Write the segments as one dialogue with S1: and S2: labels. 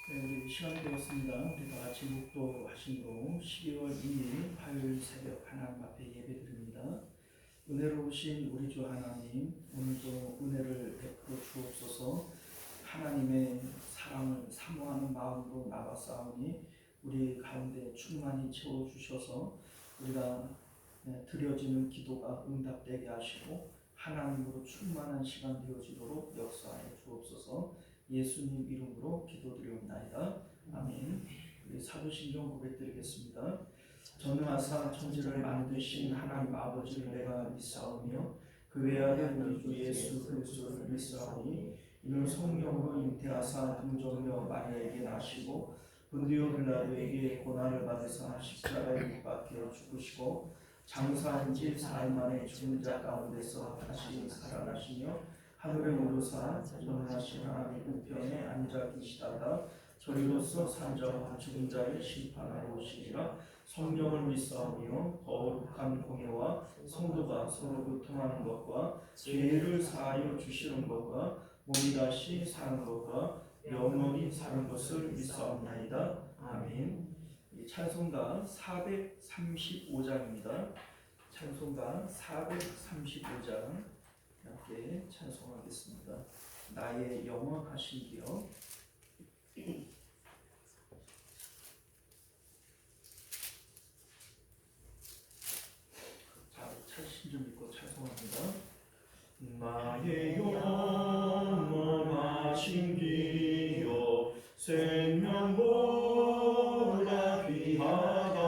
S1: 네, 우리 시간이 되었습니다. 우리 다 같이 묵도하심으로 12월 2일 화요일 새벽 하나님 앞에 예배드립니다. 은혜로우신 우리 주 하나님, 오늘도 은혜를 베풀어 주옵소서. 하나님의 사랑을 사모하는 마음으로 나가사오니 우리 가운데 충만히 채워주셔서 우리가 드려지는 기도가 응답되게 하시고 하나님으로 충만한 시간 되어지도록 역사하여 주옵소서. 예수님 이름으로 기도드리옵나이다. 아멘. 우리 사도신경 고백드리겠습니다. 전능하사 천지를 만드신 하나님 아버지를 내가 믿사오며 그 외아들 우리 주 예수 그리스도를 믿사오니 이는 성령으로 잉태하사 등정녀 마리아에게 나시고 본디오 빌라도에게 고난을 받으사 십자가에 못 박혀 죽으시고 장사한 지 4일 만에 죽은 자 가운데서 다시 살아나시며 하늘에 오르사 전능하신 하나님 우편에 앉아 계시다가 저리로서 산자와 죽은 자를 심판하러 오시리라. 성령을 믿사오며 거룩한 공예와 성도가 서로 교통하는 것과 죄를 사하여 주시는 것과 몸이 다시 사는 것과 영원히 사는 것을 믿사옵나이다. 아멘. 찬송가 435장입니다. 찬송가 435장 함께 찬송하겠습니다. 나의 영원하신 기억. 자, 신좀 읽고 찬송합니다. 나의 영원하신 기억 생명보다 귀하다.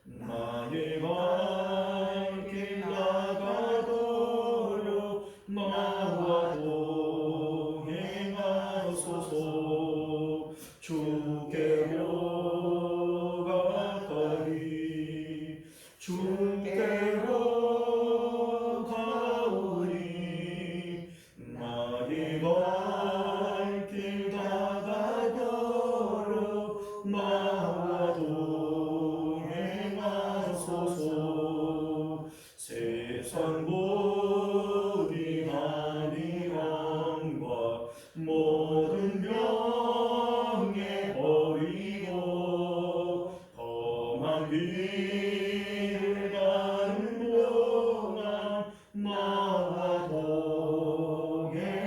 S1: 나의 갈 길 나가도록 나와 동행하소서. 주께로 가까이 주께로 가오니 나의 갈 길 나가도록 나와 동행하소서. 세상 모든 안위함과 모든 명예 버리고 험한 길을 가는 동안 나와 동행하소서.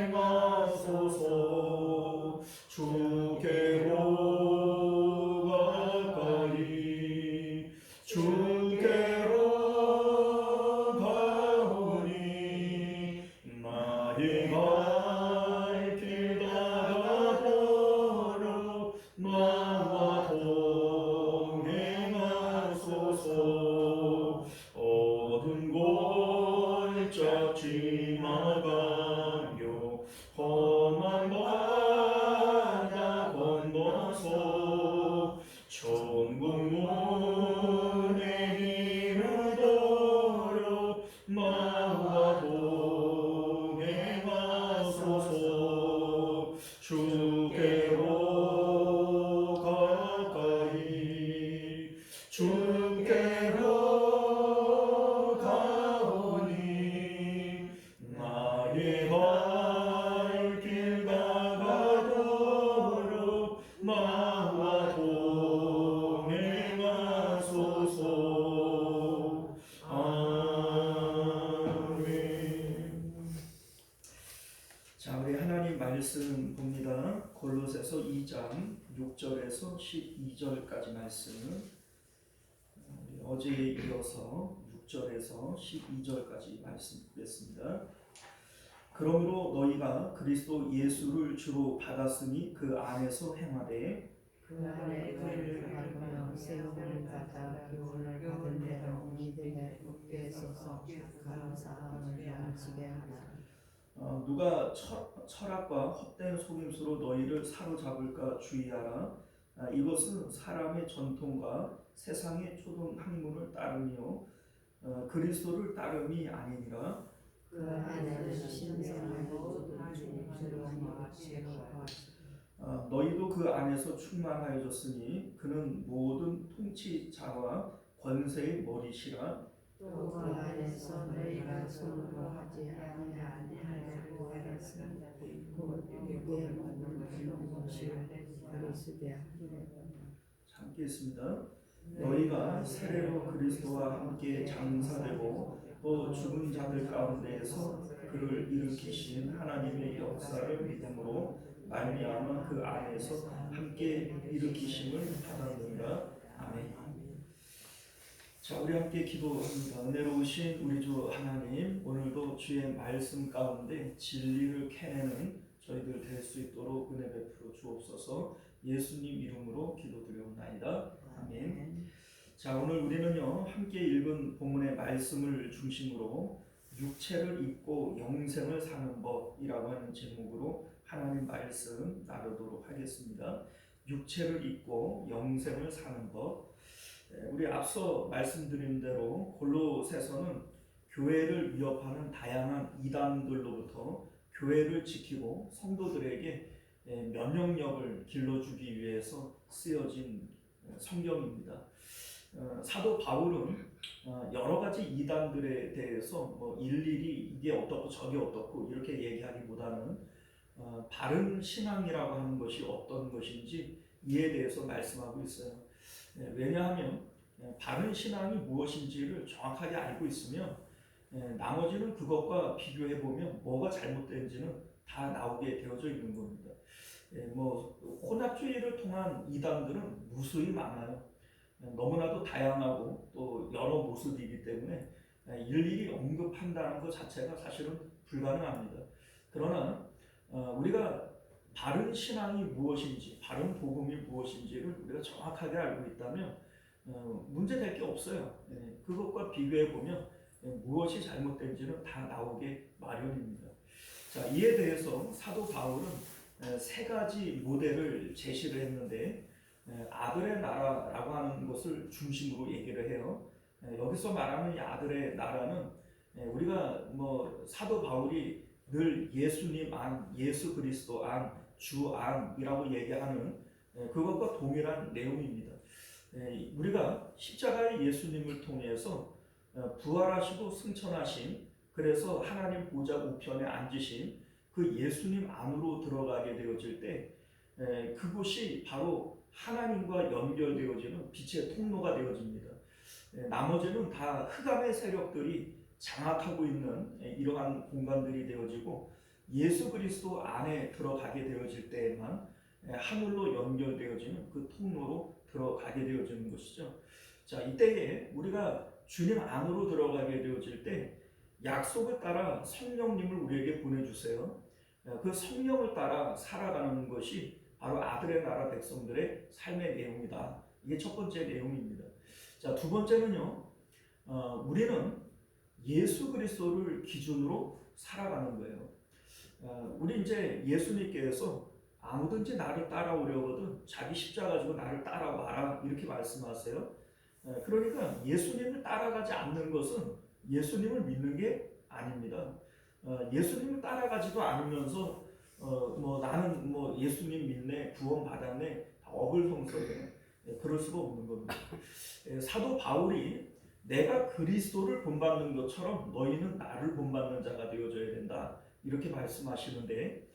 S1: 주께로 가까이 주께로 가오니 나의 갈 길 나가도록 나와 동행하소서. 어두운 골짝 지나가며 험한 바다 건너서 천국 문에 이르도록 나와 동행하소서. 주께로 가까이 주께로 가오니 나의 갈 길 나가도록 나와 동행하소서. 아멘. 자, 우리 하나님 말씀 봅니다. 골로새서 2장 6절에서 12절까지 말씀. 어제에 이어서 6절에서 12절까지 말씀 보겠습니다. 그러므로 너희가 그리스도 예수를 주로 받았으니 그 안에서 행하되
S2: 그 안에 그를 밟으며 세움을 받아 교훈을 받은 대로 믿음에 굳게 서서 감사함을 넘치게 하라.
S1: 누가 철학과 헛된 속임수로 너희를 사로잡을까 주의하라. 이것은 사람의 전통과 세상의 초등 학문을 따르며 그리스도를 따름이 아니니라.
S2: 그 안에는 신성한 모든 존귀와 지혜와
S1: 너희도 그 안에서 충만하여졌으니 그는 모든 통치자와 권세의 머리시라.
S2: 또 그 안에서 너희가 손으로 하지 아니하려고 하였으니 곧 육의 몸을 입는 것이요 그리스도야.
S1: 함께 있습니다. 너희가 세례로 그리스도와 함께 장사되고 또 죽은 자들 가운데에서 그를 일으키신 하나님의 역사를 믿음으로 말미암아 그 안에서 함께 일으키심을 받았느니라. 아멘. 자, 우리 함께 기도합니다. 은혜로우신 우리 주 하나님, 오늘도 주의 말씀 가운데 진리를 캐내는 저희들 될 수 있도록 은혜 베풀어 주옵소서. 예수님 이름으로 기도드려옵나이다. 아멘. 자, 오늘 우리는요 함께 읽은 본문의 말씀을 중심으로 육체를 입고 영생을 사는 법이라고 하는 제목으로 하나님 말씀 나누도록 하겠습니다. 육체를 입고 영생을 사는 법. 우리 앞서 말씀드린 대로 골로새서는 교회를 위협하는 다양한 이단들로부터 교회를 지키고 성도들에게 면역력을 길러주기 위해서 쓰여진 성경입니다. 사도 바울은 여러 가지 이단들에 대해서 일일이 이게 어떻고 저게 어떻고 이렇게 얘기하기보다는 바른 신앙이라고 하는 것이 어떤 것인지 이에 대해서 말씀하고 있어요. 왜냐하면 바른 신앙이 무엇인지를 정확하게 알고 있으면 나머지는 그것과 비교해보면 뭐가 잘못된지는 다 나오게 되어져 있는 겁니다. 혼합주의를 통한 이단들은 무수히 많아요. 너무나도 다양하고 또 여러 모습이기 때문에 일일이 언급한다는 것 자체가 사실은 불가능합니다. 그러나 우리가 바른 신앙이 무엇인지, 바른 복음이 무엇인지를 우리가 정확하게 알고 있다면 문제될 게 없어요. 그것과 비교해보면 무엇이 잘못된지는 다 나오게 마련입니다. 자, 이에 대해서 사도 바울은 세 가지 모델을 제시를 했는데 아들의 나라라고 하는 것을 중심으로 얘기를 해요. 여기서 말하는 이 아들의 나라는 우리가 사도 바울이 늘 예수님 안, 예수 그리스도 안, 주 안이라고 얘기하는 그것과 동일한 내용입니다. 우리가 십자가의 예수님을 통해서 부활하시고 승천하신, 그래서 하나님 보좌 우편에 앉으신 그 예수님 안으로 들어가게 되어질 때 그곳이 바로 하나님과 연결되어지는 빛의 통로가 되어집니다. 나머지는 다 흑암의 세력들이 장악하고 있는 이러한 공간들이 되어지고 예수 그리스도 안에 들어가게 되어질 때에만 하늘로 연결되어지는 그 통로로 들어가게 되어지는 것이죠. 자, 이때에 우리가 주님 안으로 들어가게 되어질 때 약속을 따라 성령님을 우리에게 보내주세요. 그 성령을 따라 살아가는 것이 바로 아들의 나라 백성들의 삶의 내용이다. 이게 첫 번째 내용입니다. 자, 두 번째는요, 우리는 예수 그리스도를 기준으로 살아가는 거예요. 우리 이제 예수님께서 아무든지 나를 따라오려거든 자기 십자가 가지고 나를 따라와라 이렇게 말씀하세요. 그러니까 예수님을 따라가지 않는 것은 예수님을 믿는 게 아닙니다. 예수님을 따라가지도 않으면서 나는 예수님 믿네, 구원 받았네, 다 어글성설해. 그럴 수가 없는 겁니다. 사도 바울이 내가 그리스도를 본받는 것처럼 너희는 나를 본받는 자가 되어져야 된다 이렇게 말씀하시는데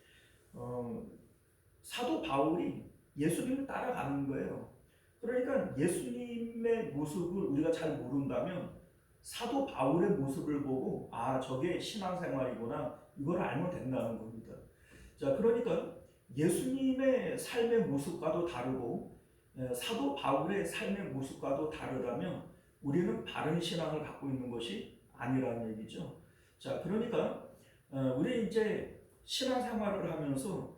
S1: 사도 바울이 예수님을 따라가는 거예요. 그러니까 예수님의 모습을 우리가 잘 모른다면 사도 바울의 모습을 보고 저게 신앙생활이구나 이걸 알면 된다는 겁니다. 자, 그러니까 예수님의 삶의 모습과도 다르고 사도 바울의 삶의 모습과도 다르다면 우리는 바른 신앙을 갖고 있는 것이 아니라는 얘기죠. 자, 그러니까 우리 이제 신앙생활을 하면서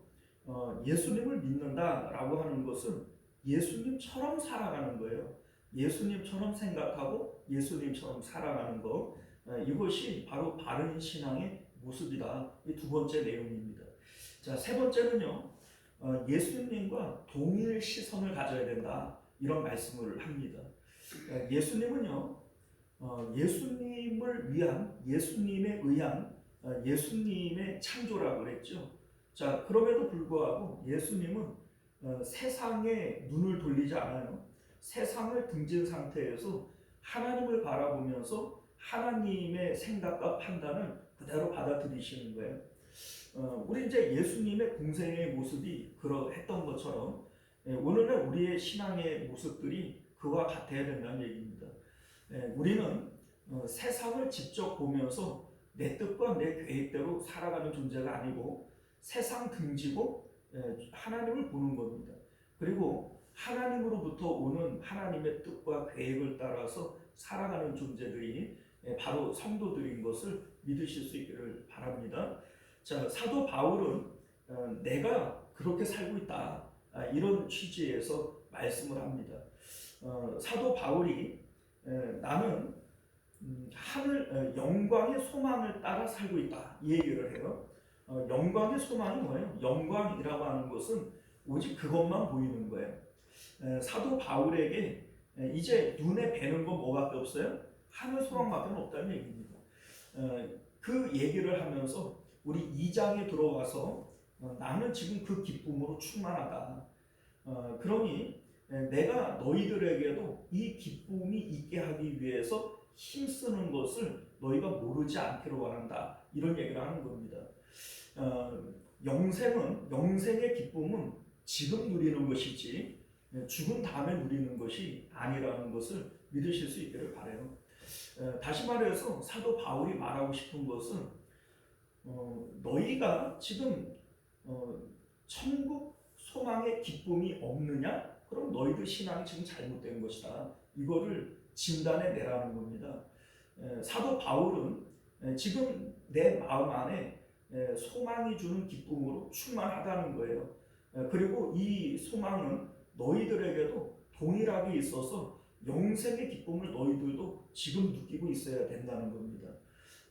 S1: 예수님을 믿는다라고 하는 것은 예수님처럼 살아가는 거예요. 예수님처럼 생각하고 예수님처럼 살아가는 것, 이것이 바로 바른 신앙의 모습이다. 이 두 번째 내용입니다. 자, 세 번째는요, 예수님과 동일 시선을 가져야 된다 이런 말씀을 합니다. 예수님은요, 예수님을 위한, 예수님에 의한, 예수님의 창조라고 그랬죠. 자, 그럼에도 불구하고 예수님은 세상에 눈을 돌리지 않아요. 세상을 등진 상태에서 하나님을 바라보면서 하나님의 생각과 판단을 그대로 받아들이시는 거예요. 우리 이제 예수님의 공생의 모습이 그러했던 것처럼 오늘날 우리의 신앙의 모습들이 그와 같아야 된다는 얘기입니다. 우리는 세상을 직접 보면서 내 뜻과 내 계획대로 살아가는 존재가 아니고 세상 등지고 하나님을 보는 겁니다. 그리고 하나님으로부터 오는 하나님의 뜻과 계획을 따라서 살아가는 존재들이 바로 성도들인 것을 믿으실 수 있기를 바랍니다. 자, 사도 바울은 내가 그렇게 살고 있다, 이런 취지에서 말씀을 합니다. 사도 바울이 나는 하늘 영광의 소망을 따라 살고 있다, 이 얘기를 해요. 영광의 소망이 뭐예요? 영광이라고 하는 것은 오직 그것만 보이는 거예요. 사도 바울에게 이제 눈에 뵈는 건 뭐밖에 없어요? 하늘 소망밖에 없다는 얘기입니다. 그 얘기를 하면서 우리 2장에 들어와서 나는 지금 그 기쁨으로 충만하다. 그러니 내가 너희들에게도 이 기쁨이 있게 하기 위해서 힘쓰는 것을 너희가 모르지 않기를 원한다, 이런 얘기를 하는 겁니다. 영생의 기쁨은 지금 누리는 것이지 죽은 다음에 누리는 것이 아니라는 것을 믿으실 수 있기를 바라요. 다시 말해서 사도 바울이 말하고 싶은 것은 너희가 지금 천국 소망의 기쁨이 없느냐? 그럼 너희들 신앙이 지금 잘못된 것이다, 이거를 진단해 내라는 겁니다. 사도 바울은 지금 내 마음 안에 소망이 주는 기쁨으로 충만하다는 거예요. 그리고 이 소망은 너희들에게도 동일하게 있어서 영생의 기쁨을 너희들도 지금 느끼고 있어야 된다는 겁니다.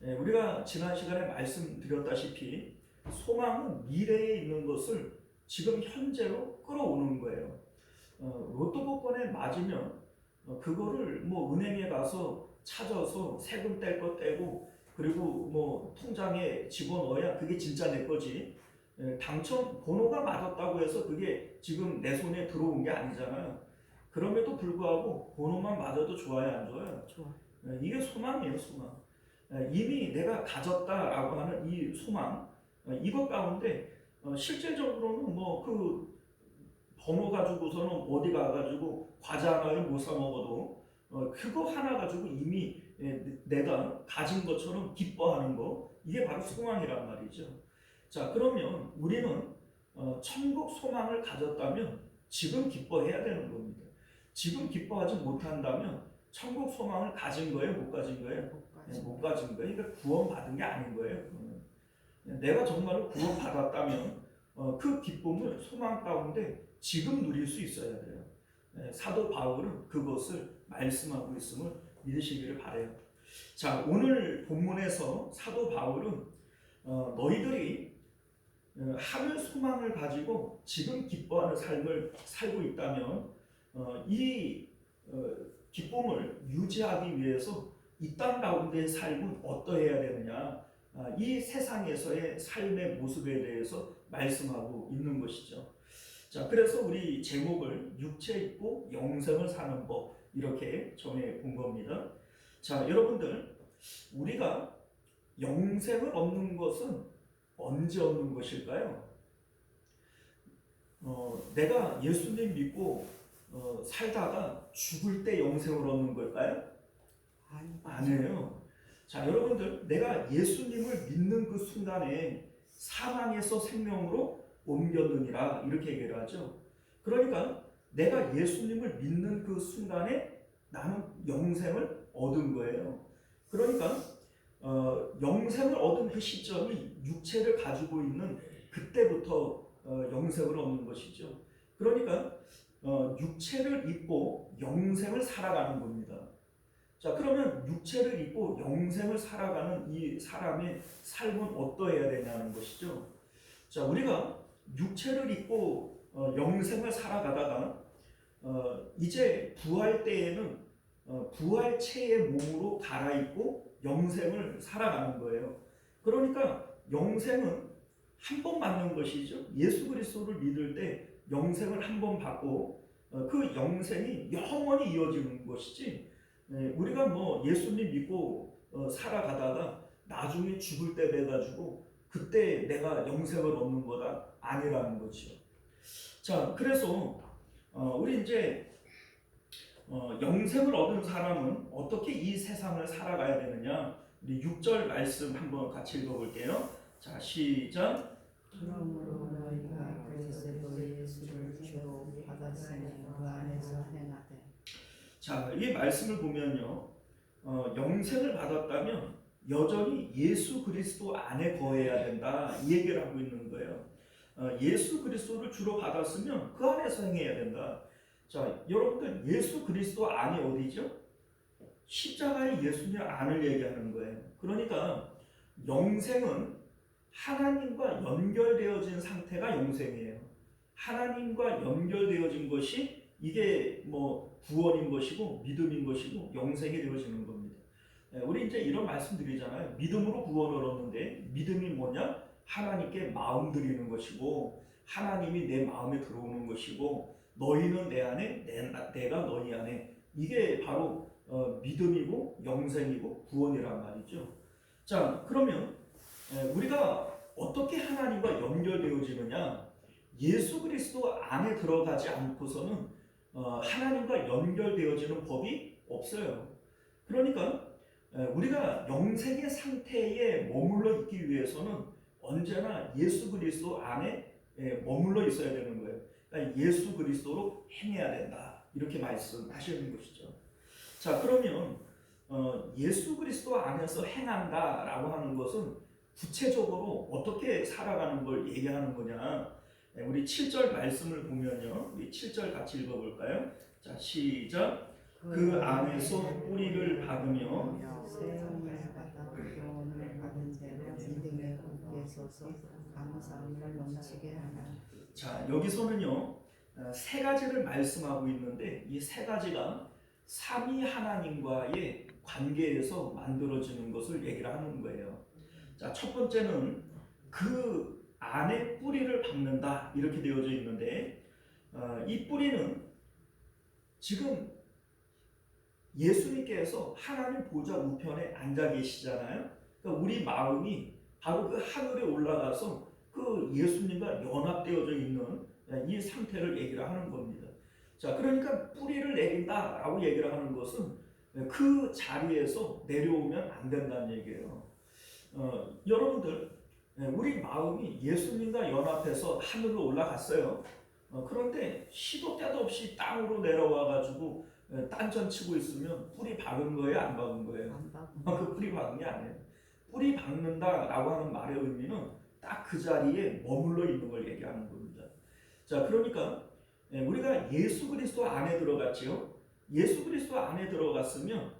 S1: 우리가 지난 시간에 말씀드렸다시피 소망은 미래에 있는 것을 지금 현재로 끌어오는 거예요. 로또 복권에 맞으면 그거를 뭐 은행에 가서 찾아서 세금 뗄 거 떼고 그리고 뭐 통장에 집어넣어야 그게 진짜 내 거지. 당첨 번호가 맞았다고 해서 그게 지금 내 손에 들어온 게 아니잖아요. 그럼에도 불구하고 번호만 맞아도 좋아요, 안 좋아요?
S2: 좋아.
S1: 이게 소망이에요, 소망. 이미 내가 가졌다라고 하는 이 소망, 이것 가운데 실제적으로는 뭐 그 번호 가지고서는 어디 가가지고 과자 하나를 못 사 먹어도 그거 하나 가지고 이미 내가 가진 것처럼 기뻐하는 거, 이게 바로 소망이란 말이죠. 자, 그러면 우리는 천국 소망을 가졌다면 지금 기뻐해야 되는 겁니다. 지금 기뻐하지 못한다면 천국 소망을 가진 거예요, 못 가진 거예요? 못 가진 거예요. 그러니까 구원받은 게 아닌 거예요. 내가 정말로 구원받았다면 그 기쁨을 소망 가운데 지금 누릴 수 있어야 돼요. 사도 바울은 그것을 말씀하고 있음을 믿으시기를 바라요. 자, 오늘 본문에서 사도 바울은 너희들이 하늘 소망을 가지고 지금 기뻐하는 삶을 살고 있다면 이 기쁨을 유지하기 위해서 이 땅 가운데의 삶은 어떠해야 되느냐, 이 세상에서의 삶의 모습에 대해서 말씀하고 있는 것이죠. 자, 그래서 우리 제목을 육체 있고 영생을 사는 법, 이렇게 정해 본 겁니다. 자, 여러분들, 우리가 영생을 얻는 것은 언제 얻는 것일까요? 내가 예수님 믿고 살다가 죽을 때 영생을 얻는 걸까요? 아니에요. 자, 여러분들, 내가 예수님을 믿는 그 순간에 사망에서 생명으로 옮겼느니라, 이렇게 얘기를 하죠. 그러니까 내가 예수님을 믿는 그 순간에 나는 영생을 얻은 거예요. 그러니까 영생을 얻은 그 시점이 육체를 가지고 있는 그때부터 영생을 얻는 것이죠. 그러니까 육체를 입고 영생을 살아가는 겁니다. 자, 그러면 육체를 입고 영생을 살아가는 이 사람의 삶은 어떠해야 되냐는 것이죠. 자, 우리가 육체를 입고 영생을 살아가다가 이제 부활 때에는 부활체의 몸으로 갈아입고 영생을 살아가는 거예요. 그러니까 영생은 한 번 받는 것이죠. 예수 그리스도를 믿을 때 영생을 한 번 받고 그 영생이 영원히 이어지는 것이지, 우리가 뭐 예수님 믿고 살아가다가 나중에 죽을 때 돼가지고 그때 내가 영생을 얻는 거다, 아니라는 거죠. 자, 그래서 우리 이제 영생을 얻은 사람은 어떻게 이 세상을 살아가야 되느냐? 우리 6절 말씀 한번 같이 읽어볼게요. 자, 시작.
S2: 그러므로 너희가 그리스도 예수를 주로 받았으니 그 안에서 행하되.
S1: 자, 이 말씀을 보면요, 영생을 받았다면 여전히 예수 그리스도 안에 거해야 된다, 이 얘기를 하고 있는 거예요. 예수 그리스도를 주로 받았으면 그 안에서 행해야 된다. 자, 여러분들 예수 그리스도 안이 어디죠? 십자가의 예수님 안을 얘기하는 거예요. 그러니까 영생은 하나님과 연결되어진 상태가 영생이에요. 하나님과 연결되어진 것이 이게 뭐 구원인 것이고 믿음인 것이고 영생이 되어지는 겁니다. 우리 이제 이런 말씀 드리잖아요. 믿음으로 구원을 얻는데 믿음이 뭐냐? 하나님께 마음 드리는 것이고 하나님이 내 마음에 들어오는 것이고 너희는 내 안에 내가 너희 안에, 이게 바로 믿음이고 영생이고 구원이란 말이죠. 자, 그러면 우리가 어떻게 하나님과 연결되어지느냐? 예수 그리스도 안에 들어가지 않고서는 하나님과 연결되어지는 법이 없어요. 그러니까 우리가 영생의 상태에 머물러 있기 위해서는 언제나 예수 그리스도 안에 머물러 있어야 되는 거예요. 그러니까 예수 그리스도로 행해야 된다, 이렇게 말씀하시는 것이죠. 자, 그러면 예수 그리스도 안에서 행한다라고 하는 것은 구체적으로 어떻게 살아가는 걸 얘기하는 거냐? 우리 7절 말씀을 보면요, 우리 7절 같이 읽어볼까요? 자, 시작. 그 안에서 뿌리를 박으며
S2: 세움을 받아 교훈을 받은 대로 믿음에 굳게 서서 감사함을 넘치게 하라.
S1: 자, 여기서는요, 세 가지를 말씀하고 있는데 이 세 가지가 삼위 하나님과의 관계에서 만들어지는 것을 얘기를 하는 거예요. 자, 첫 번째는 그 안에 뿌리를 박는다, 이렇게 되어져 있는데 이 뿌리는 지금 예수님께서 하나님 보좌 우편에 앉아 계시잖아요. 그러니까 우리 마음이 바로 그 하늘에 올라가서 그 예수님과 연합되어져 있는 이 상태를 얘기를 하는 겁니다. 자, 그러니까 뿌리를 내린다라고 얘기를 하는 것은 그 자리에서 내려오면 안 된다는 얘기예요. 여러분들, 우리 마음이 예수님과 연합해서 하늘로 올라갔어요. 그런데 시도 때도 없이 땅으로 내려와가지고 딴전 치고 있으면 뿌리 박은 거예요, 안 박은 거예요? 그 뿌리 박은 게 아니에요. 뿌리 박는다라고 하는 말의 의미는 딱 그 자리에 머물러 있는 걸 얘기하는 겁니다. 자, 그러니까 우리가 예수 그리스도 안에 들어갔지요. 예수 그리스도 안에 들어갔으면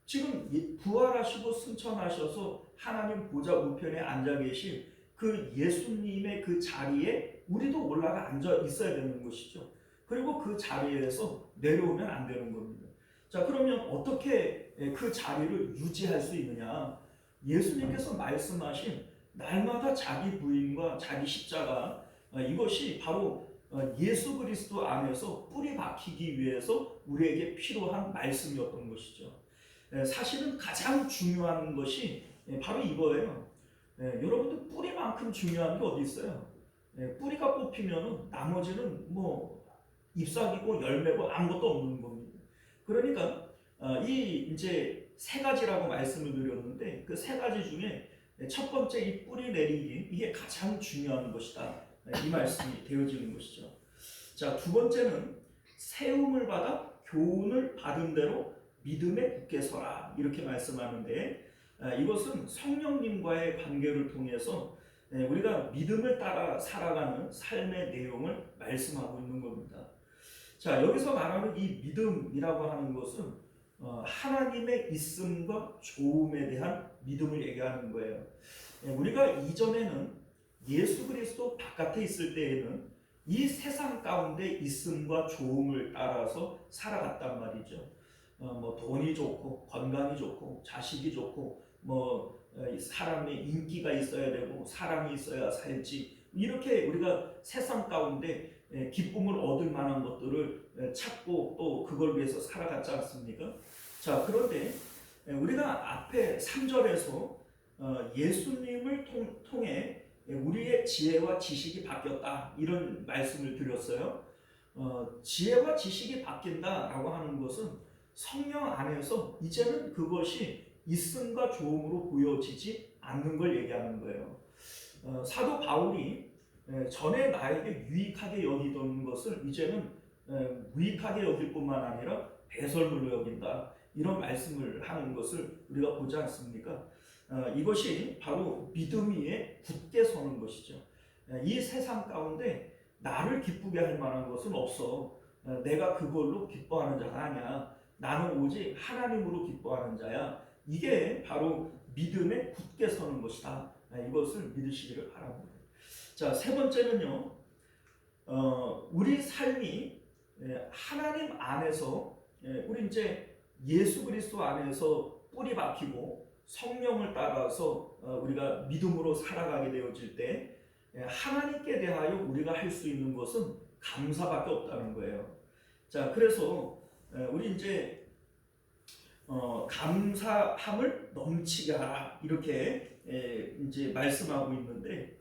S1: 지금 부활하시고 승천하셔서 하나님 보좌 우편에 앉아 계신 그 예수님의 그 자리에 우리도 올라가 앉아 있어야 되는 것이죠. 그리고 그 자리에서 내려오면 안 되는 겁니다. 자, 그러면 어떻게 그 자리를 유지할 수 있느냐? 예수님께서 말씀하신 날마다 자기 부인과 자기 십자가, 이것이 바로 예수 그리스도 안에서 뿌리 박히기 위해서 우리에게 필요한 말씀이었던 것이죠. 사실은 가장 중요한 것이 바로 이거예요. 여러분들 뿌리만큼 중요한 게 어디 있어요? 뿌리가 뽑히면 나머지는 뭐 잎사귀고 열매고 아무것도 없는 겁니다. 그러니까 이 이제 세 가지라고 말씀을 드렸는데 그 세 가지 중에 첫 번째 이 뿌리 내리기, 이게 가장 중요한 것이다, 이 말씀이 되어지는 것이죠. 자, 두 번째는 세움을 받아 교훈을 받은 대로 믿음에 굳게 서라, 이렇게 말씀하는데 이것은 성령님과의 관계를 통해서 우리가 믿음을 따라 살아가는 삶의 내용을 말씀하고 있는 겁니다. 자, 여기서 말하는 이 믿음이라고 하는 것은 하나님의 있음과 좋음에 대한 믿음을 얘기하는 거예요. 우리가 이전에는 예수 그리스도 바깥에 있을 때에는 이 세상 가운데 있음과 좋음을 따라서 살아갔단 말이죠. 뭐 돈이 좋고 건강이 좋고 자식이 좋고 뭐 사람의 인기가 있어야 되고 사랑이 있어야 살지, 이렇게 우리가 세상 가운데 기쁨을 얻을 만한 것들을 찾고 또 그걸 위해서 살아갔지 않습니까? 자, 그런데 우리가 앞에 3절에서 예수님을 통해 우리의 지혜와 지식이 바뀌었다, 이런 말씀을 드렸어요. 지혜와 지식이 바뀐다라고 하는 것은 성령 안에서 이제는 그것이 있음과 좋음으로 보여지지 않는 걸 얘기하는 거예요. 사도 바울이 전에 나에게 유익하게 여기던 것을 이제는 무익하게 여길 뿐만 아니라 배설물로 여긴다, 이런 말씀을 하는 것을 우리가 보지 않습니까? 이것이 바로 믿음 위에 굳게 서는 것이죠. 이 세상 가운데 나를 기쁘게 할 만한 것은 없어. 내가 그걸로 기뻐하는 자가 아니야. 나는 오직 하나님으로 기뻐하는 자야. 이게 바로 믿음에 굳게 서는 것이다. 이것을 믿으시기를 바랍니다. 자, 세 번째는요, 우리 삶이 하나님 안에서, 우리 이제 예수 그리스도 안에서 뿌리 박히고 성령을 따라서 우리가 믿음으로 살아가게 되어질 때 하나님께 대하여 우리가 할 수 있는 것은 감사밖에 없다는 거예요. 자, 그래서 우리 이제 감사함을 넘치게 하라, 이렇게 이제 말씀하고 있는데,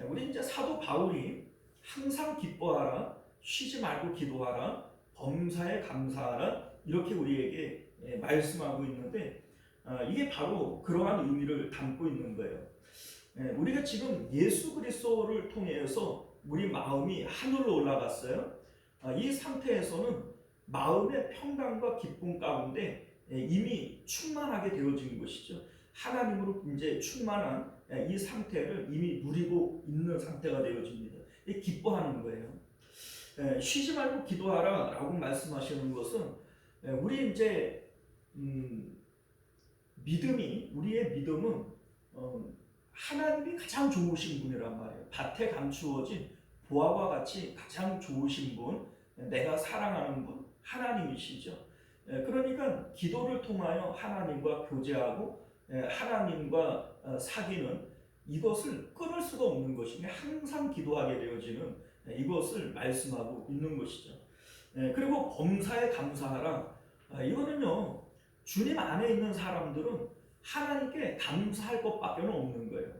S1: 우리 이제 사도 바울이 항상 기뻐하라, 쉬지 말고 기도하라, 범사에 감사하라, 이렇게 우리에게 말씀하고 있는데, 이게 바로 그러한 의미를 담고 있는 거예요. 우리가 지금 예수 그리스도를 통해서 우리 마음이 하늘로 올라갔어요. 이 상태에서는 마음의 평강과 기쁨 가운데 이미 충만하게 되어진 것이죠. 하나님으로 이제 충만한 이 상태를 이미 누리고 있는 상태가 되어집니다. 기뻐하는 거예요. 쉬지 말고 기도하라 라고 말씀하시는 것은 우리 이제 우리의 믿음은 하나님이 가장 좋으신 분이란 말이에요. 밭에 감추어진 보화와 같이 가장 좋으신 분, 내가 사랑하는 분, 하나님이시죠. 그러니까 기도를 통하여 하나님과 교제하고 하나님과 사귀는 이것을 끊을 수가 없는 것이며 항상 기도하게 되어지는 이것을 말씀하고 있는 것이죠. 그리고 범사에 감사하라. 이거는요, 주님 안에 있는 사람들은 하나님께 감사할 것밖에 없는 거예요.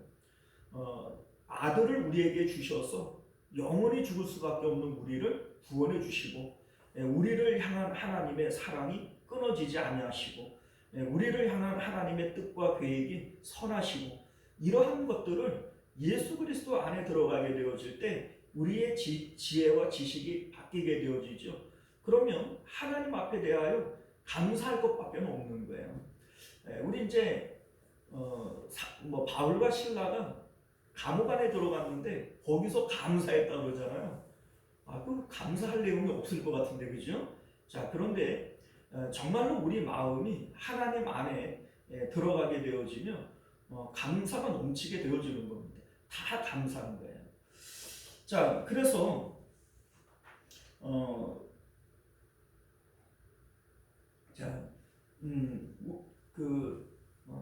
S1: 아들을 우리에게 주셔서 영원히 죽을 수밖에 없는 우리를 구원해 주시고, 우리를 향한 하나님의 사랑이 끊어지지 아니하시고, 우리를 향한 하나님의 뜻과 계획이 선하시고, 이러한 것들을 예수 그리스도 안에 들어가게 되어질 때 우리의 지혜와 지식이 바뀌게 되어지죠. 그러면 하나님 앞에 대하여 감사할 것밖에 없는 거예요. 우리 이제 바울과 신라가 감옥 안에 들어갔는데 거기서 감사했다 그러잖아요. 그럼 감사할 내용이 없을 것 같은데, 그죠? 자, 그런데 정말로 우리 마음이 하나님 안에 들어가게 되어지면 감사가 넘치게 되어지는 겁니다. 다 감사한 거예요. 자, 그래서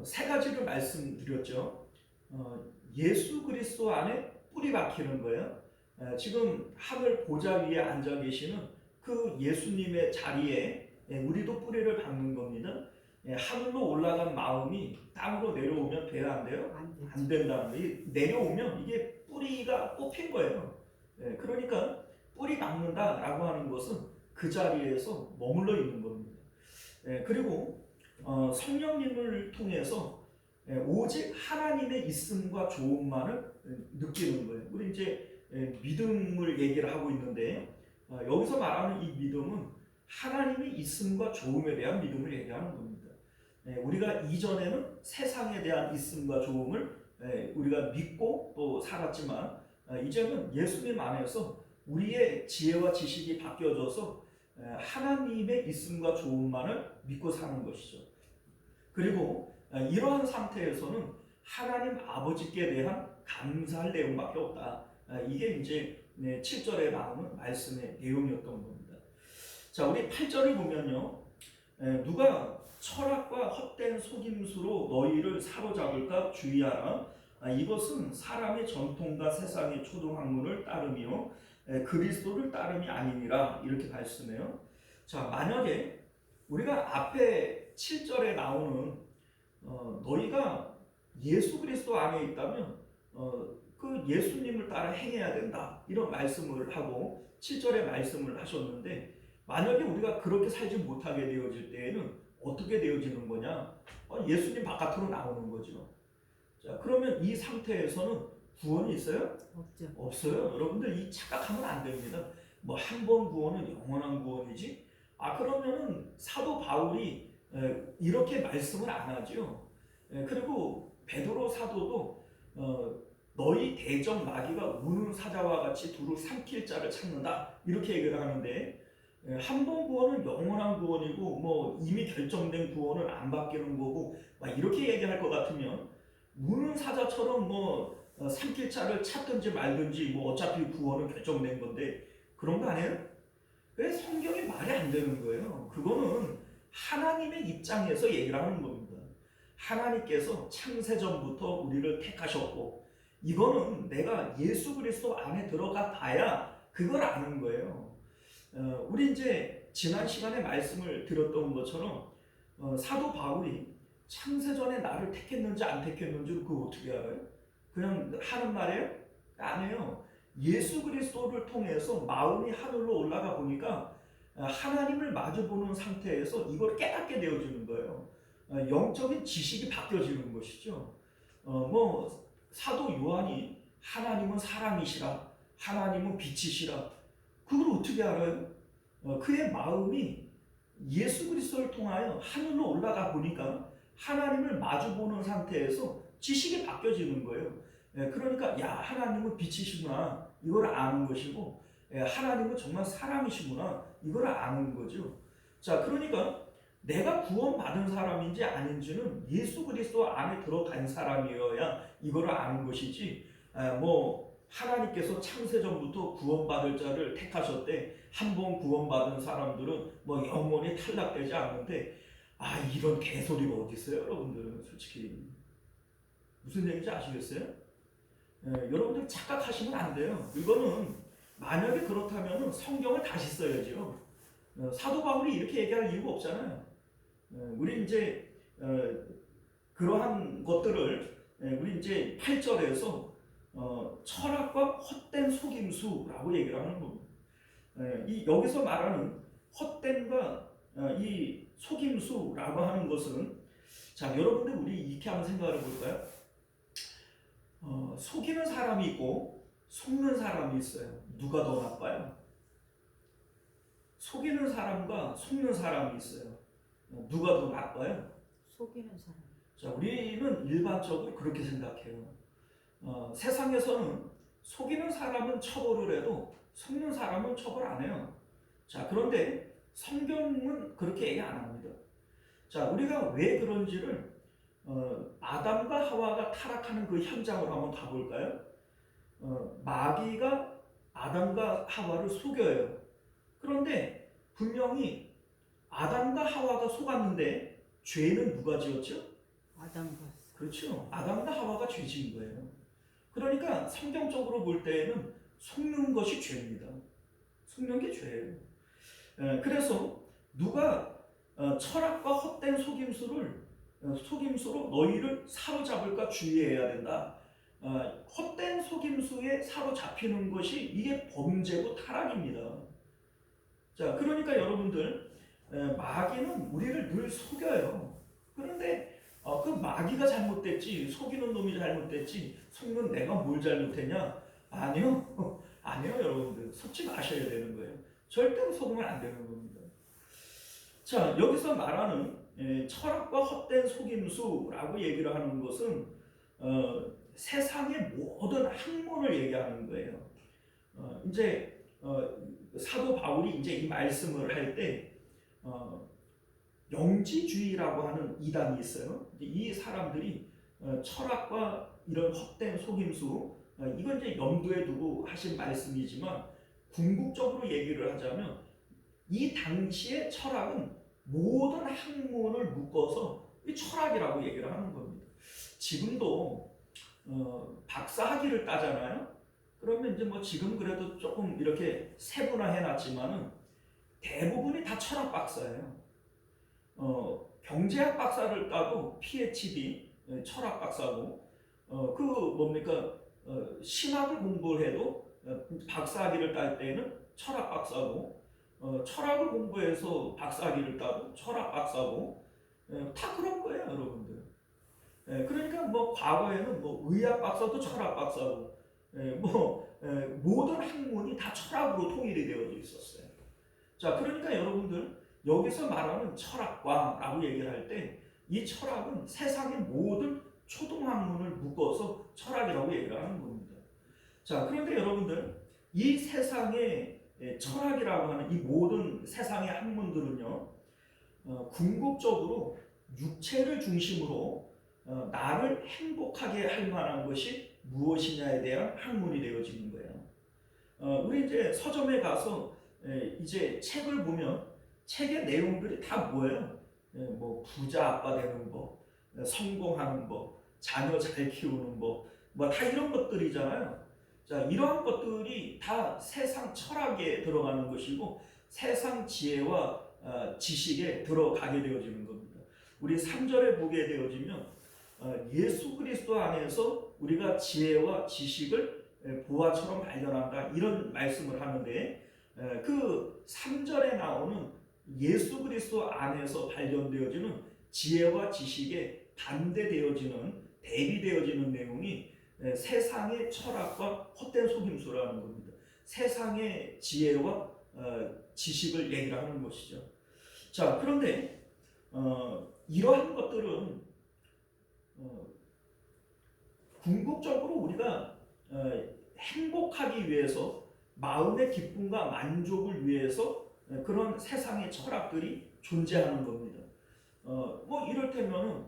S1: 세 가지를 말씀드렸죠. 예수 그리스도 안에 뿌리 박히는 거예요. 지금 하늘 보좌 위에 앉아 계시는 그 예수님의 자리에 우리도 뿌리를 박는 겁니다. 하늘로 올라간 마음이 땅으로 내려오면 돼야 안 돼요? 안 된다는 거예요. 내려오면 이게 뿌리가 뽑힌 거예요. 그러니까 뿌리 박는다라고 하는 것은 그 자리에서 머물러 있는 겁니다. 그리고 성령님을 통해서 오직 하나님의 있음과 좋음만을 느끼는 거예요. 우리 이제 믿음을 얘기를 하고 있는데, 여기서 말하는 이 믿음은 하나님의 있음과 좋음에 대한 믿음을 얘기하는 겁니다. 우리가 이전에는 세상에 대한 있음과 좋음을 우리가 믿고 또 살았지만, 이제는 예수님 안에서 우리의 지혜와 지식이 바뀌어져서 하나님의 있음과 좋음만을 믿고 사는 것이죠. 그리고 이러한 상태에서는 하나님 아버지께 대한 감사할 내용밖에 없다. 이게 이제 7절에 나오는 말씀의 내용이었던 겁니다. 자, 우리 8절을 보면요, 누가 철학과 헛된 속임수로 너희를 사로잡을까 주의하라. 이것은 사람의 전통과 세상의 초등학문을 따르며 그리스도를 따름이 아니니라, 이렇게 말씀해요. 자, 만약에 우리가 앞에 7절에 나오는 너희가 예수 그리스도 안에 있다면 그 예수님을 따라 행해야 된다 이런 말씀을 하고 7절에 말씀을 하셨는데, 만약에 우리가 그렇게 살지 못하게 되어질 때에는 어떻게 되어지는 거냐? 예수님 바깥으로 나오는 거죠. 자, 그러면 이 상태에서는 구원이 있어요?
S2: 없죠.
S1: 없어요. 여러분들 이 착각하면 안 됩니다. 뭐 한 번 구원은 영원한 구원이지. 그러면은 사도 바울이 이렇게 말씀을 안 하죠. 그리고 베드로 사도도 너희 대적 마귀가 우는 사자와 같이 두루 삼킬 자를 찾는다 이렇게 얘기를 하는데, 한 번 구원은 영원한 구원이고 뭐 이미 결정된 구원은 안 바뀌는 거고 막 이렇게 얘기할 것 같으면 우는 사자처럼 뭐 삼킬 자를 찾든지 말든지 뭐 어차피 구원은 결정된 건데 그런 거 아니에요? 왜 성경이 말이 안 되는 거예요? 그거는 하나님의 입장에서 얘기를 하는 겁니다. 하나님께서 창세전부터 우리를 택하셨고, 이거는 내가 예수 그리스도 안에 들어가 봐야 그걸 아는 거예요. 우리 이제 지난 시간에 말씀을 드렸던 것처럼 사도 바울이 창세전에 나를 택했는지 안 택했는지를 그거 어떻게 알아요? 그냥 하는 말이에요? 아니에요. 예수 그리스도를 통해서 마음이 하늘로 올라가 보니까 하나님을 마주보는 상태에서 이걸 깨닫게 되어지는 거예요. 영적인 지식이 바뀌어지는 것이죠. 뭐 사도 요한이 하나님은 사랑이시라, 하나님은 빛이시라, 그걸 어떻게 알아요? 그의 마음이 예수 그리스도를 통하여 하늘로 올라가 보니까 하나님을 마주보는 상태에서 지식이 바뀌어지는 거예요. 그러니까 야, 하나님은 빛이시구나 이걸 아는 것이고, 하나님은 정말 사랑이시구나 이걸 아는 거죠. 자, 그러니까 내가 구원받은 사람인지 아닌지는 예수 그리스도 안에 들어간 사람이어야 이걸 아는 것이지, 뭐 하나님께서 창세전부터 구원받을 자를 택하셨대, 한 번 구원받은 사람들은 뭐 영원히 탈락되지 않는데, 이런 개소리가 어디 있어요 여러분들. 솔직히 무슨 얘기인지 아시겠어요? 여러분들 착각하시면 안 돼요. 이거는 만약에 그렇다면 성경을 다시 써야죠. 사도 바울이 이렇게 얘기할 이유가 없잖아요. 우리 이제 그러한 것들을 우리 이제 8절에서 철학과 헛된 속임수라고 얘기를 하는 겁니다. 이 여기서 말하는 헛된과 이 속임수라고 하는 것은, 자, 여러분들 우리 이렇게 한번 생각을 해볼까요? 속이는 사람이 있고 속는 사람이 있어요. 누가 더 나빠요? 속이는 사람과 속는 사람이 있어요. 누가 더 나빠요?
S2: 속이는 사람.
S1: 자, 우리는 일반적으로 그렇게 생각해요. 세상에서는 속이는 사람은 처벌을 해도 속는 사람은 처벌 안 해요. 자, 그런데 성경은 그렇게 얘기 안 합니다. 자, 우리가 왜 그런지를 아담과 하와가 타락하는 그 현장으로 한번 가볼까요? 마귀가 아담과 하와를 속여요. 그런데 분명히 아담과 하와가 속았는데 죄는 누가 지었죠?
S2: 아담과.
S1: 그렇죠. 아담과 하와가 죄 지은 거예요. 그러니까 성경적으로 볼 때에는 속는 것이 죄입니다. 속는 게 죄예요. 그래서 누가 철학과 헛된 속임수로 너희를 사로잡을까 주의해야 된다. 헛된 속임수에 사로잡히는 것이 이게 범죄고 타락입니다. 자, 그러니까 여러분들, 마귀는 우리를 늘 속여요. 그런데 그 마귀가 잘못됐지 속이는 놈이 잘못됐지 속는 내가 뭘 잘못했냐? 아니요. 아니요, 여러분들. 속지 마셔야 되는 거예요. 절대로 속으면 안 되는 겁니다. 자, 여기서 말하는 철학과 헛된 속임수라고 얘기를 하는 것은 세상의 모든 학문을 얘기하는 거예요. 이제 사도 바울이 이제 이 말씀을 할 때 영지주의라고 하는 이단이 있어요. 이 사람들이 철학과 이런 헛된 속임수, 이건 이제 염두에 두고 하신 말씀이지만 궁극적으로 얘기를 하자면 이 당시의 철학은 모든 학문을 묶어서 이 철학이라고 얘기를 하는 겁니다. 지금도 박사학위를 따잖아요. 그러면 이제 뭐 지금 그래도 조금 이렇게 세분화해놨지만은 대부분이 다 철학 박사예요. 경제학 박사를 따도 PhD 철학 박사고, 그 뭡니까 신학을 공부해도 박사학위를 딸 때는 철학 박사고, 철학을 공부해서 박사학위를 따도 철학 박사고, 다 그런 거예요, 여러분들. 그러니까 뭐 과거에는 뭐 의학 박사도 철학 박사고, 모든 학문이 다 철학으로 통일이 되어져 있었어요. 자, 그러니까 여러분들 여기서 말하는 철학과라고 얘기를 할 때 이 철학은 세상의 모든 초등학문을 묶어서 철학이라고 얘기를 하는 겁니다. 자, 그런데 여러분들 이 세상의 철학이라고 하는 이 모든 세상의 학문들은요, 궁극적으로 육체를 중심으로 나를 행복하게 할 만한 것이 무엇이냐에 대한 학문이 되어지는 거예요. 우리 이제 서점에 가서 이제 책을 보면 책의 내용들이 다 뭐예요? 뭐 부자 아빠 되는 법, 성공하는 법, 자녀 잘 키우는 법, 뭐 다 이런 것들이잖아요. 자, 이러한 것들이 다 세상 철학에 들어가는 것이고 세상 지혜와 지식에 들어가게 되어지는 겁니다. 우리 3절에 보게 되어지면 예수 그리스도 안에서 우리가 지혜와 지식을 보화처럼 발견한다, 이런 말씀을 하는데, 그 3절에 나오는 예수 그리스도 안에서 발견되어지는 지혜와 지식에 반대되어지는, 대비되어지는 내용이 세상의 철학과 헛된 속임수라는 겁니다. 세상의 지혜와 지식을 얘기를 하는 것이죠. 자, 그런데 이러한 것들은 궁극적으로 우리가 행복하기 위해서, 마음의 기쁨과 만족을 위해서 그런 세상의 철학들이 존재하는 겁니다. 뭐 이를테면은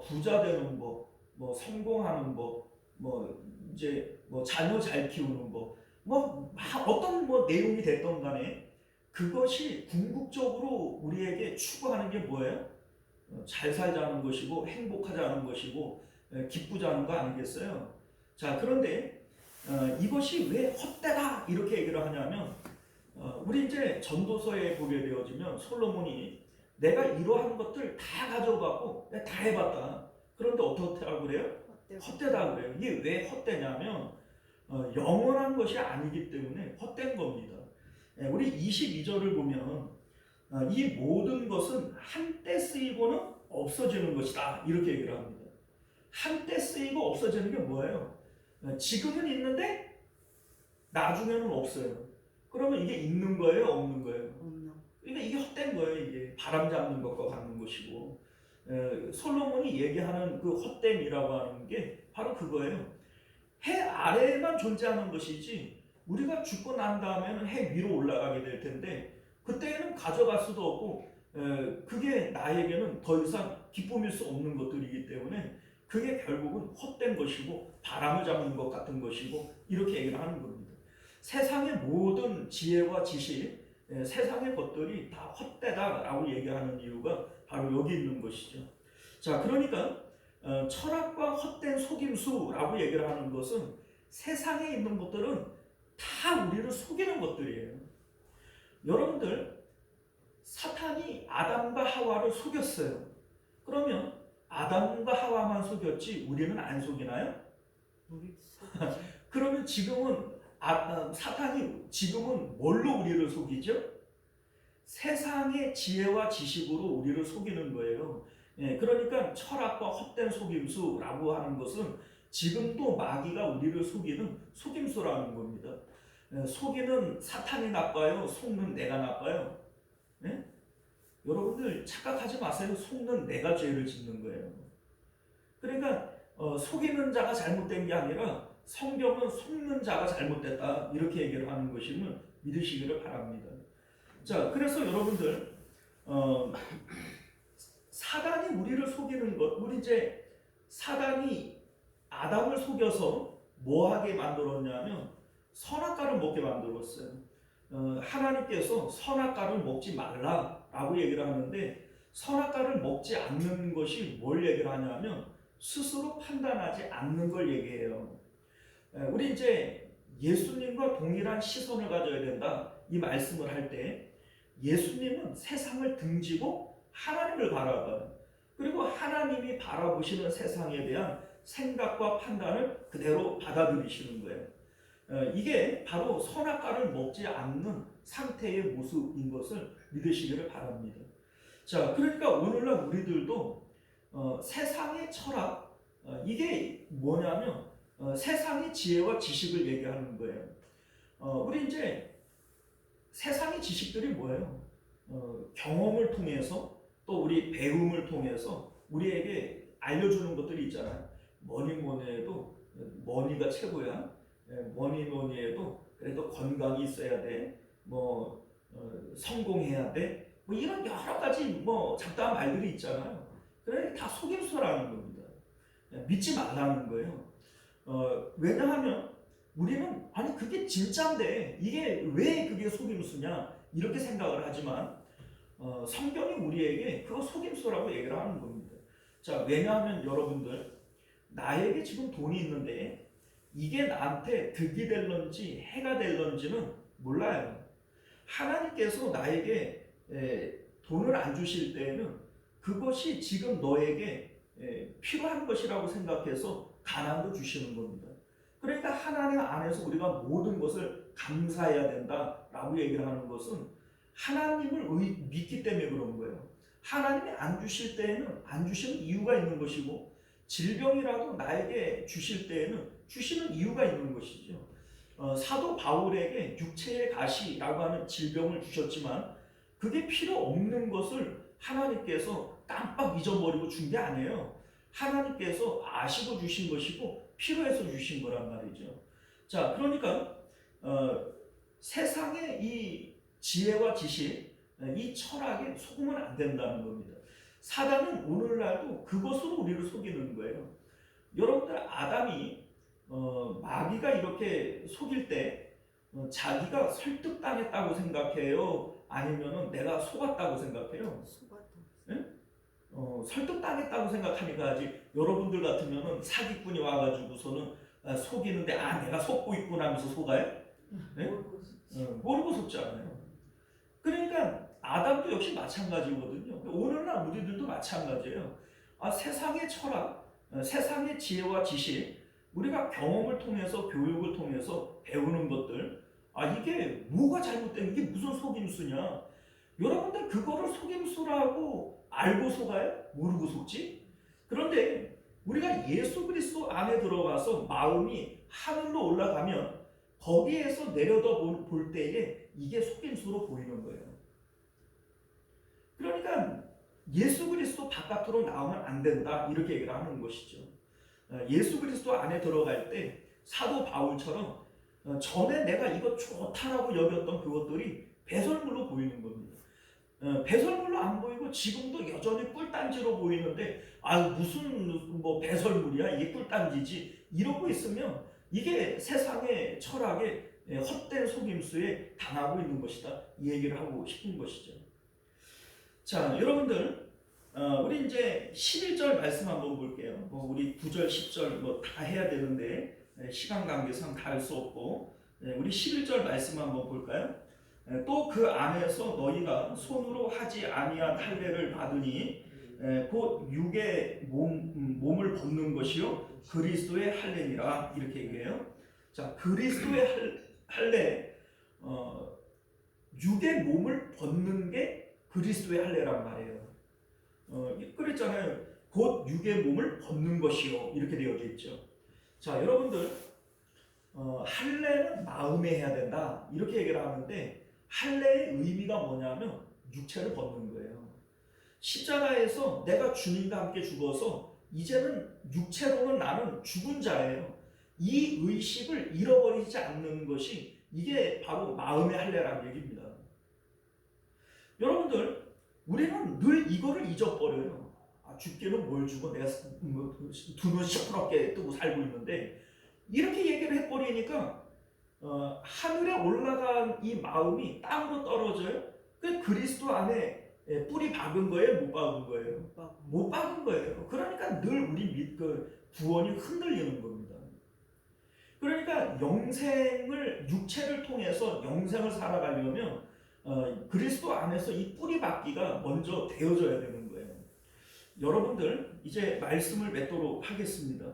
S1: 부자 되는 법, 뭐 성공하는 법, 뭐 이제 뭐 자녀 잘 키우는 법, 뭐 어떤 뭐 내용이 됐던 간에 그것이 궁극적으로 우리에게 추구하는 게 뭐예요? 잘 살자는 것이고 행복하자는 것이고 기쁘자는 거 아니겠어요? 자, 그런데 이것이 왜 헛되다 이렇게 얘기를 하냐면, 우리 이제 전도서에 보게 되어지면 솔로몬이 내가 이러한 것들 다 가져가고 다 해봤다. 그런데 어떻다고 그래요? 헛되다 그래요. 이게 왜 헛되냐면 영원한 것이 아니기 때문에 헛된 겁니다. 우리 22절을 보면 이 모든 것은 한때 쓰이고는 없어지는 것이다, 이렇게 얘기를 합니다. 한때 쓰이고 없어지는 게 뭐예요? 지금은 있는데 나중에는 없어요. 그러면 이게 있는 거예요, 없는 거예요? 그러니까 이게 헛된 거예요. 이게 바람 잡는 것과 같은 것이고, 솔로몬이 얘기하는 그 헛됨이라고 하는 게 바로 그거예요. 해 아래에만 존재하는 것이지 우리가 죽고 난 다음에는 해 위로 올라가게 될 텐데 그때는 가져갈 수도 없고 그게 나에게는 더 이상 기쁨일 수 없는 것들이기 때문에 그게 결국은 헛된 것이고 바람을 잡는 것 같은 것이고, 이렇게 얘기를 하는 겁니다. 세상의 모든 지혜와 지식, 세상의 것들이 다 헛되다라고 얘기하는 이유가 바로 여기 있는 것이죠. 자, 그러니까 철학과 헛된 속임수라고 얘기를 하는 것은 세상에 있는 것들은 다 우리를 속이는 것들이에요. 여러분들, 사탄이 아담과 하와를 속였어요. 그러면 아담과 하와만 속였지 우리는 안 속이나요? 그러면 지금은 사탄이 지금은 뭘로 우리를 속이죠? 세상의 지혜와 지식으로 우리를 속이는 거예요. 그러니까 철학과 헛된 속임수라고 하는 것은 지금도 마귀가 우리를 속이는 속임수라는 겁니다. 속이는 사탄이 나빠요? 속는 내가 나빠요? 네? 여러분들 착각하지 마세요. 속는 내가 죄를 짓는 거예요. 그러니까 속이는 자가 잘못된 게 아니라 성경은 속는 자가 잘못됐다, 이렇게 얘기를 하는 것임을 믿으시기를 바랍니다. 자, 그래서 여러분들 사단이 우리를 속이는 것, 우리 이제 사단이 아담을 속여서 뭐하게 만들었냐면 선악과를 먹게 만들었어요. 하나님께서 선악과를 먹지 말라라고 얘기를 하는데, 선악과를 먹지 않는 것이 뭘 얘기를 하냐면 스스로 판단하지 않는 걸 얘기해요. 우리 이제 예수님과 동일한 시선을 가져야 된다, 이 말씀을 할 때 예수님은 세상을 등지고 하나님을 바라봐요. 그리고 하나님이 바라보시는 세상에 대한 생각과 판단을 그대로 받아들이시는 거예요. 이게 바로 선악과를 먹지 않는 상태의 모습인 것을 믿으시기를 바랍니다. 자, 그러니까 오늘날 우리들도 세상의 철학, 이게 뭐냐면 세상의 지혜와 지식을 얘기하는 거예요. 우리 이제 세상의 지식들이 뭐예요? 경험을 통해서 또 우리 배움을 통해서 우리에게 알려주는 것들이 있잖아요. 뭐니 해도 머니가 최고야. 뭐니 해도 그래도 건강이 있어야 돼. 성공해야 돼. 이런 여러 가지 잡다한 말들이 있잖아요. 그래 다 속임수라는 겁니다. 믿지 말라는 거예요. 왜냐하면 우리는 아니 그게 진짜인데 이게 왜 그게 속임수냐 이렇게 생각을 하지만 성경이 우리에게 그거 속임수라고 얘기를 하는 겁니다. 자, 왜냐하면 여러분들 나에게 지금 돈이 있는데 이게 나한테 득이 될런지 해가 될런지는 몰라요. 하나님께서 나에게 돈을 안 주실 때에는 그것이 지금 너에게 필요한 것이라고 생각해서 가난도 주시는 겁니다. 그러니까 하나님 안에서 우리가 모든 것을 감사해야 된다라고 얘기를 하는 것은 하나님을 믿기 때문에 그런 거예요. 하나님이 안 주실 때에는 안 주시는 이유가 있는 것이고 질병이라도 나에게 주실 때에는 주시는 이유가 있는 것이죠. 사도 바울에게 육체의 가시라고 하는 질병을 주셨지만 그게 필요 없는 것을 하나님께서 깜빡 잊어버리고 준 게 아니에요. 하나님께서 아시고 주신 것이고 필요해서 주신 거란 말이죠. 자, 그러니까 세상의 이 지혜와 지식, 이 철학에 속으면 안 된다는 겁니다. 사단은 오늘날도 그것으로 우리를 속이는 거예요. 여러분들 아담이 마귀가 이렇게 속일 때 자기가 설득당했다고 생각해요? 아니면은 내가 속았다고 생각해요? 네? 설득당했다고 생각하니까 아직 여러분들 같으면은 사기꾼이 와가지고서는 속이는데 내가 속고 있구나 하면서 속아요? 네? 모르고 속잖아요. 그러니까 아담도 역시 마찬가지거든요. 오늘날 우리들도 마찬가지예요. 세상의 철학, 세상의 지혜와 지식, 우리가 경험을 통해서 교육을 통해서 배우는 것들, 이게 뭐가 잘못된 게 무슨 속임수냐? 여러분들 그거를 속임수라고 알고 속아요? 모르고 속지? 그런데 우리가 예수 그리스도 안에 들어가서 마음이 하늘로 올라가면 거기에서 내려다 볼 때에 이게 속임수로 보이는 거예요. 그러니까 예수 그리스도 바깥으로 나오면 안 된다 이렇게 얘기를 하는 것이죠. 예수 그리스도 안에 들어갈 때 사도 바울처럼 전에 내가 이거 좋다라고 여겼던 그것들이 배설물로 보이는 겁니다. 배설물로 안 보이고 지금도 여전히 꿀단지로 보이는데 무슨 배설물이야 이게 꿀단지지 이러고 있으면 이게 세상의 철학의 헛된 속임수에 당하고 있는 것이다 이 얘기를 하고 싶은 것이죠. 자, 여러분들 우리 이제 11절 말씀 한번 볼게요. 우리 9절 10절 다 해야 되는데 시간 관계상 다 할 수 없고 우리 11절 말씀 한번 볼까요? 또 그 안에서 너희가 손으로 하지 아니한 할례를 받으니 곧 육의 몸을 벗는 것이요 그리스도의 할례니라 이렇게 얘기해요. 자, 그리스도의 할례, 육의 몸을 벗는 게 그리스도의 할례란 말이에요. 그랬잖아요. 곧 육의 몸을 벗는 것이요 이렇게 되어져 있죠. 자, 여러분들 할례는 마음에 해야 된다 이렇게 얘기를 하는데 할례의 의미가 뭐냐면 육체를 벗는 거예요. 십자가에서 내가 주님과 함께 죽어서 이제는 육체로는 나는 죽은 자예요. 이 의식을 잃어버리지 않는 것이 이게 바로 마음의 할례라는 얘기입니다. 여러분들 우리는 늘 이거를 잊어버려요. 죽기는 뭘 주고 내가 두 눈 시퍼렇게 뜨고 살고 있는데 이렇게 얘기를 해버리니까 하늘에 올라간 이 마음이 땅으로 떨어져요. 그 그리스도 안에 뿌리 박은 거예요? 못 박은 거예요? 못 박은 거예요. 그러니까 늘 우리 구원이 흔들리는 겁니다. 그러니까 영생을 육체를 통해서 영생을 살아가려면 그리스도 안에서 이 뿌리 박기가 먼저 되어져야 되는 거예요. 여러분들 이제 말씀을 맺도록 하겠습니다.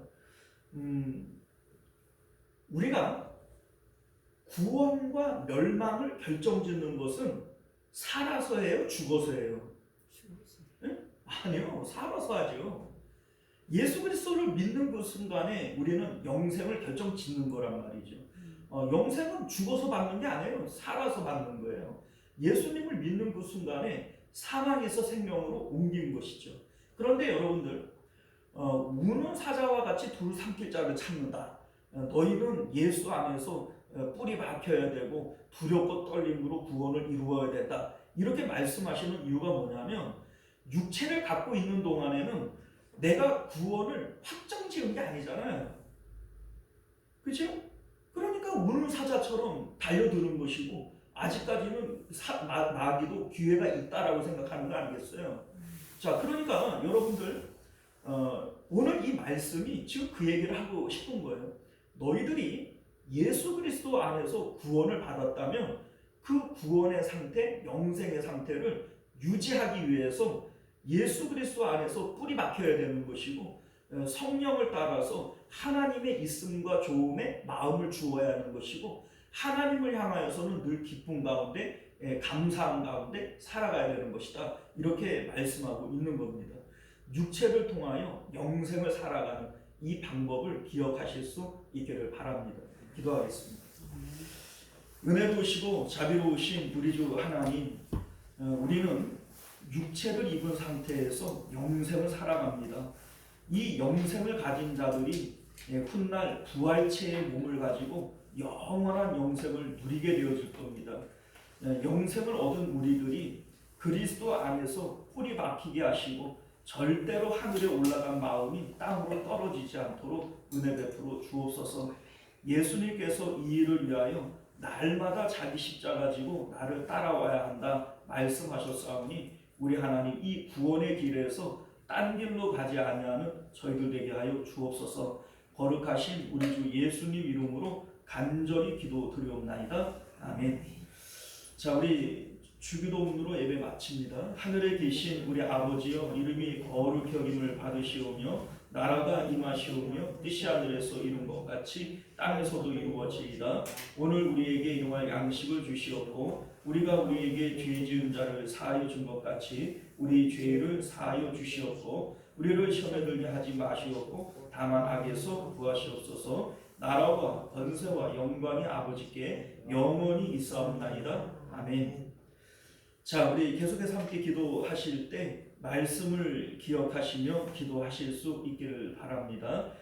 S1: 우리가 구원과 멸망을 결정짓는 것은 살아서예요, 죽어서예요? 네? 아니요, 살아서 하죠. 예수 그리스도를 믿는 그 순간에 우리는 영생을 결정짓는 거란 말이죠. 영생은 죽어서 받는 게 아니에요. 살아서 받는 거예요. 예수님을 믿는 그 순간에 사망에서 생명으로 옮긴 것이죠. 그런데 여러분들, 우는 사자와 같이 둘 삼킬 자를 찾는다. 너희는 예수 안에서 뿌리 박혀야 되고 두렵고 떨림으로 구원을 이루어야 된다. 이렇게 말씀하시는 이유가 뭐냐면, 육체를 갖고 있는 동안에는 내가 구원을 확정 지은 게 아니잖아요. 그렇죠? 그러니까 우는 사자처럼 달려드는 것이고, 아직까지는 마귀도 기회가 있다라고 생각하는 거 아니겠어요? 자, 그러니까 여러분들, 오늘 이 말씀이 지금 그 얘기를 하고 싶은 거예요. 너희들이 예수 그리스도 안에서 구원을 받았다면 그 구원의 상태, 영생의 상태를 유지하기 위해서 예수 그리스도 안에서 뿌리 박혀야 되는 것이고, 성령을 따라서 하나님의 있음과 좋음에 마음을 주어야 하는 것이고, 하나님을 향하여서는 늘 기쁨 가운데, 감사함 가운데 살아가야 되는 것이다. 이렇게 말씀하고 있는 겁니다. 육체를 통하여 영생을 살아가는 이 방법을 기억하실 수 있기를 바랍니다. 기도하겠습니다. 은혜로우시고 자비로우신 우리 주 하나님, 우리는 육체를 입은 상태에서 영생을 살아갑니다. 이 영생을 가진 자들이 훗날 부활체의 몸을 가지고 영원한 영생을 누리게 되어질 겁니다. 영생을 얻은 우리들이 그리스도 안에서 뿌리 박히게 하시고 절대로 하늘에 올라간 마음이 땅으로 떨어지지 않도록 은혜 베풀어 주옵소서. 예수님께서 이 일을 위하여 날마다 자기 십자가 지고 나를 따라와야 한다 말씀하셨사오니, 우리 하나님 이 구원의 길에서 딴 길로 가지 아니하는 저희들 되게 하여 주옵소서. 거룩하신 우리 주 예수님 이름으로 간절히 기도드리옵나이다. 아멘. 자, 우리 주기도문으로 예배 마칩니다. 하늘에 계신 우리 아버지여, 이름이 거룩히 여김을 받으시오며 나라가 임하시오며 뜻이 하늘에서 이룬 것 같이 땅에서도 이루어지이다. 오늘 우리에게 일용할 양식을 주시옵고, 우리가 우리에게 죄 지은 자를 사하여 준 것 같이 우리 죄를 사하여 주시옵고, 우리를 시험에 들게 하지 마시옵고 다만 악에서 구하시옵소서. 나라와 권세와 영광이 아버지께 영원히 있사옵나이다. 아멘. 자, 우리 계속해서 함께 기도하실 때 말씀을 기억하시며 기도하실 수 있기를 바랍니다.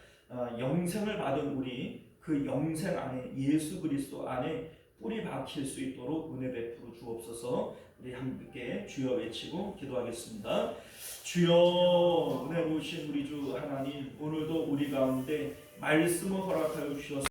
S1: 영생을 받은 우리, 그 영생 안에, 예수 그리스도 안에 뿌리 박힐 수 있도록 은혜 베풀어 주옵소서. 우리 함께 주여 외치고 기도하겠습니다. 주여, 은혜로우신 우리 주 하나님, 오늘도 우리 가운데 말씀을 허락하여 주셔서